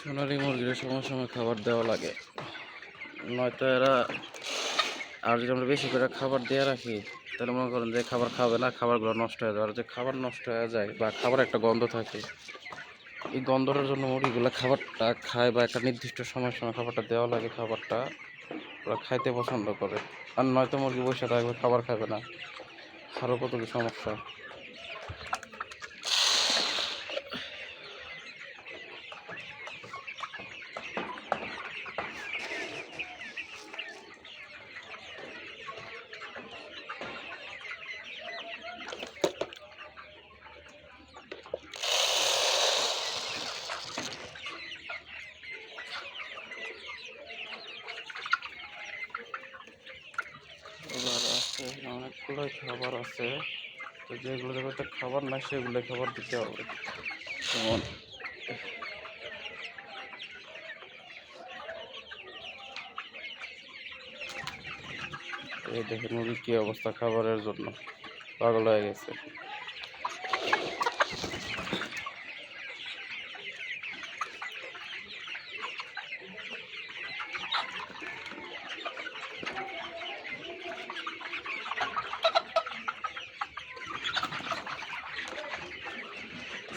সোনালী মুরগির সময় সময় খাবার দেওয়া লাগে, নয়তো এরা আর যদি আমরা বেশি করে খাবার দিয়ে রাখি তাহলে মনে করেন যে খাবার খাবে না, খাবারগুলো নষ্ট হয়ে যায়। আর যে খাবার নষ্ট হয়ে যায় বা খাবার একটা গন্ধ থাকে, এই গন্ধটার জন্য মুরগিগুলো খাবারটা খায় বা একটা নির্দিষ্ট সময় সময় খাবারটা দেওয়া লাগে। খাবারটা ওরা খাইতে পছন্দ করে, আর নয়তো মুরগি বসে থাকবে, খাবার খাবে না, আরও কত কি সমস্যা। এবার আছে অনেকগুলোই খাবার আছে, তো যেগুলো যাতে খাবার না সেগুলো খাবার দিতে হবে। যেমন এই দেখেন মুরগির কী অবস্থা, খাবারের জন্য পাগল হয়ে গেছে।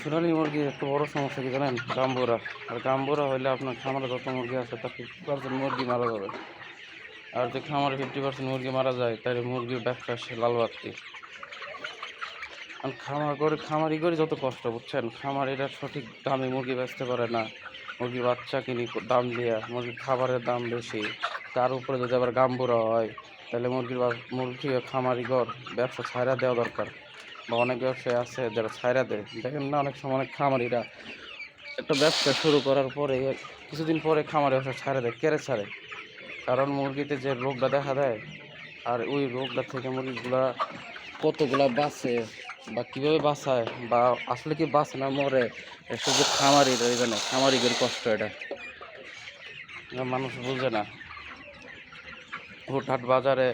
সোনালী মুরগির একটু বড় সমস্যা কি জানেন? গাম্বুরা। আর গাম্বুরা হলে আপনার খামারে যত মুরগি আছে তার 50% মুরগি মারা যাবে। আর যে খামারে 50% মুরগি মারা যায় তাহলে মুরগির ব্যবসা সে লাল বাত্তি। আর খামারি করে যত কষ্ট, বুঝছেন? খামারিরা সঠিক দামে মুরগি বেচতে পারে না, মুরগির বাচ্চা কিনি দাম দিয়া, মুরগির খাবারের দাম বেশি, তার উপরে যদি আবার গাম্বুরা হয় তাহলে মুরগি খামারিগর ব্যবসা ছাইড়া দেওয়া দরকার। বা অনেক ব্যবসায়ী আছে যারা ছাইড়া দেয়, দেখেন না? অনেক সময় অনেক খামারিরা একটা ব্যবসা শুরু করার পরে কিছুদিন পরে খামারি ব্যবসা ছাড়ে দেয়। কেড়ে ছাড়ে? কারণ মুরগিতে যে রোগটা দেখা দেয়, আর ওই রোগটা থেকে মুরগিগুলা কতগুলা বাঁচে বা কীভাবে বাঁচায় বা আসলে কি বাঁচে না মরে, শুধু খামারিরা জানে। খামারিদের কষ্ট এটা মানুষ বুঝে না। হুটহাট বাজারে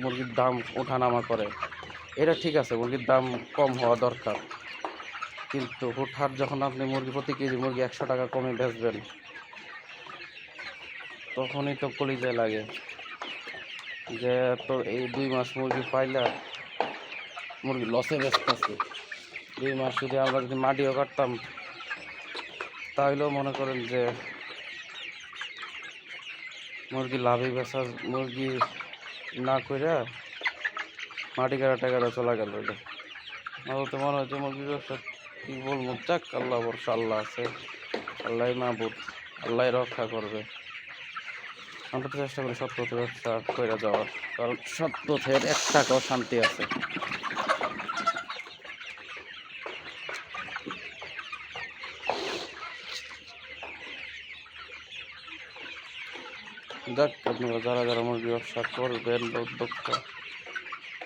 মুরগির দাম ওঠানামা করে, এটা ঠিক আছে, মুরগির দাম কম হওয়া দরকার, কিন্তু হুটহাট যখন আপনি মুরগি প্রতি কেজি মুরগি 100 টাকা কমে বেচবেন, তখনই তো কলিজায় লাগে যে তো এই 2 মাস মুরগি পাইলা মুরগি লসে বেচতেছে। 2 মাস যদি আমরা যদি মাটিও কাটতাম তাহলেও মনে করেন যে মুরগি লাভই বেচা, মুরগি না কইরা মাটি কাটা টাকাটা চলে গেল। এটা আমার তো মনে হচ্ছে মুরগির ব্যবসা কী বলবো, যাক আল্লাহ ভরসা, আল্লাহ আছে, আল্লাহ মাহবুদ, আল্লাহ রক্ষা করবে। আমরা তো চেষ্টা করি সৎ পথে ব্যবসা করে যাওয়ার, কারণ সৎ পথের 1 টাকাও শান্তি আছে। যাক, আপনারা যারা যারা মুরগি ব্যবসা করবেন উদ্যোক্তা,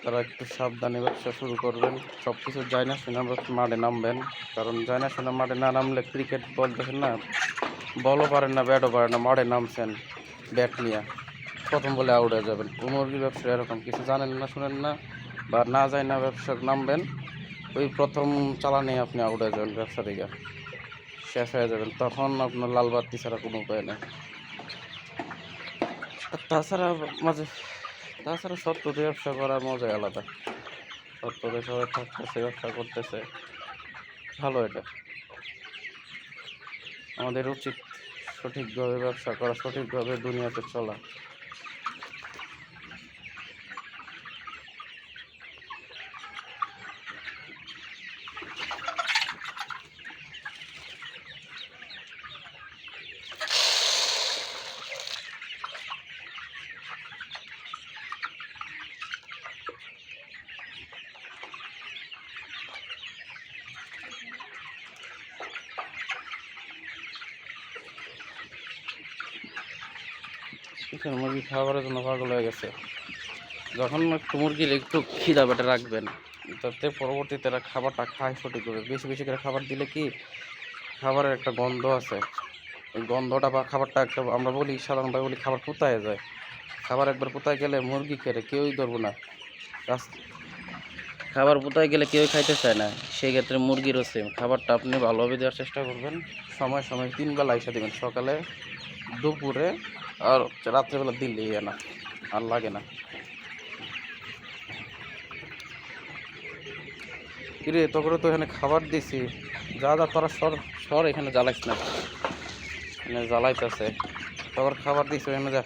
তারা একটু সাবধানে ব্যবসা শুরু করবেন। সব কিছু যায় না শুনে মাঠে নামবেন, কারণ যায় না শুনে মাঠে না নামলে ক্রিকেট বল দেখেন না, বলও পারেন না, ব্যাটও পারেন না, মাঠে নামছেন ব্যাট নিয়ে, প্রথম বলে আউট হয়ে যাবেন। মুরগির ব্যবসা এরকম, কিছু জানেন না, শুনেন না বা না যায় না ব্যবসা নামবেন, ওই প্রথম চালানে আপনি আউট হয়ে যাবেন, ব্যবসা থেকে শেষ হয়ে যাবেন, তখন আপনার লাল বাতি ছাড়া কোনো উপায় নেই। আর তাছাড়া সৎ পথে ব্যবসা করার মজাই আলাদা। সৎ পথে সবাই থাকতেছে, ব্যবসা করতেছে, ভালো। এটা আমাদের উচিত সঠিকভাবে ব্যবসা করা, সঠিকভাবে দুনিয়াতে চলা। কিছু মুরগি খাবারের জন্য পাগল হয়ে গেছে। যখন একটু মুরগির একটু খিদা পেটে রাখবেন, যাতে পরবর্তীতে এরা খাবারটা খায় সঠিকভাবে। বেশি বেশি করে খাবার দিলে কি, খাবারের একটা গন্ধ আছে, ওই গন্ধটা বা খাবারটা একটা, আমরা বলি সাধারণভাবে বলি খাবার পুতায় যায়। খাবার একবার পুতায় গেলে মুরগি খেলে কেউই ধরবো না। খাবার কোথায় গেলে কেউ খাইতে চায় না, সেই ক্ষেত্রে মুরগিরও সেম। খাবারটা আপনি ভালোভাবে দেওয়ার চেষ্টা করবেন, সময় সময় 3 বেলা এসে দেবেন, সকালে, দুপুরে আর রাত্রেবেলা দিলেই না, আর লাগে না। কিরে তোকে তো এখানে খাবার দিছি, যা যা তোরা সর সর, এখানে জ্বালাইস না, এখানে জ্বালাইতেছে, তোর খাবার দিছি এখানে যা।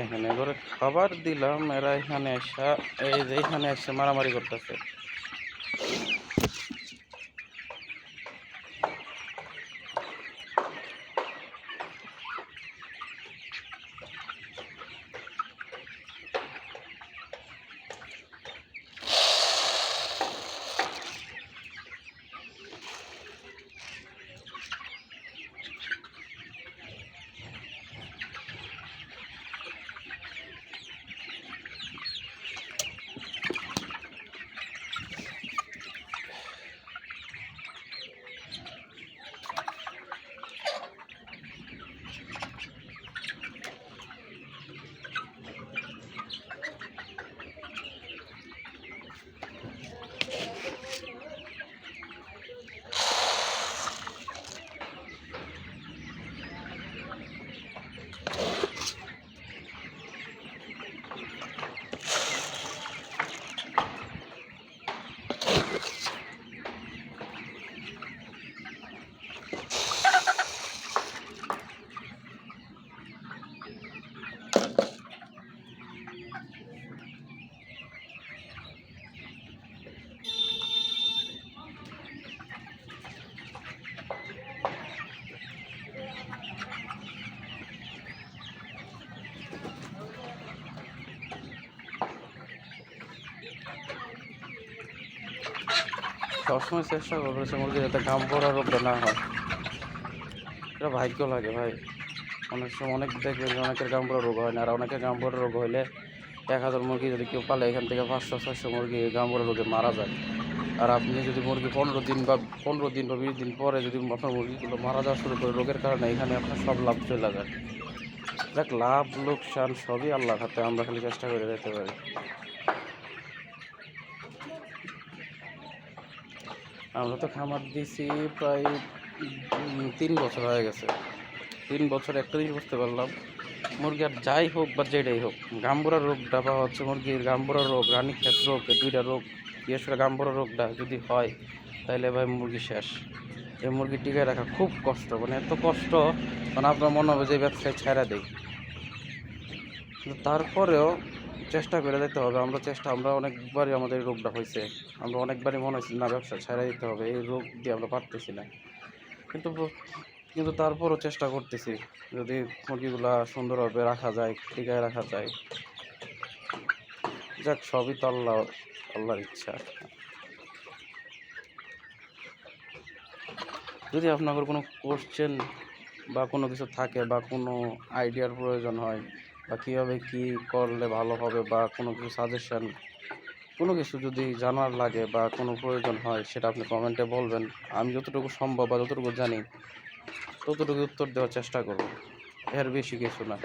এখানে করে খাবার দিলাম, এরা এখানে এসে, এই যে এখানে এসে মারামারি করতেছে। সবসময় চেষ্টা করবো সে মুরগি যাতে ঘাম পড়া রোগটা না হয়। এটা ভাগ্য লাগে ভাই, অনেক সময় অনেক দেখবেন যে অনেকের ঘাম পড়া রোগ হয় না, আর অনেকের ঘাম পড়া রোগ হইলে 1000 মুরগি যদি কেউ পালে, এখান থেকে 500-600 মুরগি ঘাম পড়া রোগে মারা যায়। আর আপনি যদি মুরগি 15 দিন বা 20 দিন পরে যদি আপনার মুরগিগুলো মারা যাওয়া শুরু করে রোগের কারণে, এখানে আপনার সব লাভ চলে যায়। দেখ, লাভ লোকসান সবই আল্লাহর হাতে, আমরা খালি চেষ্টা করে যেতে পারি। আমরা তো খামার দিছি প্রায় 3 বছর হয়ে গেছে। 3 বছর একটা জিনিস বুঝতে পারলাম, মুরগি আর যাই হোক বা যেটাই হোক, গাম্বুরা রোগটা বা হচ্ছে মুরগির গাম্বুরা রোগ, রানীক্ষেত রোগ, এই দুইটা রোগ, বিশেষ করে গাম্বুরা রোগটা যদি হয়, তাহলে ভাই মুরগি শেষ। এই মুরগি টিকায় রাখা খুব কষ্ট, মানে এত কষ্ট, মানে আপনার মনে হবে যে এই ব্যবসায় ছেড়ে দেয়। কিন্তু তারপরেও চেষ্টা করে যেতে হবে। আমরা অনেকবারই আমাদের এই রোগটা হয়েছে, আমরা অনেকবারই মনে হয়েছে না ব্যবসা ছেড়ে দিতে হবে, এই রোগ দিয়ে আমরা পারতেছি না। কিন্তু কিন্তু তারপরও চেষ্টা করতেছি, যদি মুরগিগুলা সুন্দরভাবে রাখা যায়, টিকায় রাখা যায়। যাক, সবই তো আল্লাহর ইচ্ছা। যদি আপনাদের কোনো কোশ্চেন বা কোনো কিছু থাকে, বা কোনো আইডিয়ার প্রয়োজন হয়, বা কীভাবে কী করলে ভালো হবে, বা কোনো কিছু সাজেশান, কোনো কিছু যদি জানার লাগে বা কোনো প্রয়োজন হয়, সেটা আপনি কমেন্টে বলবেন। আমি যতটুকু সম্ভব বা যতটুকু জানি ততটুকু উত্তর দেওয়ার চেষ্টা করব, এর বেশি কিছু না।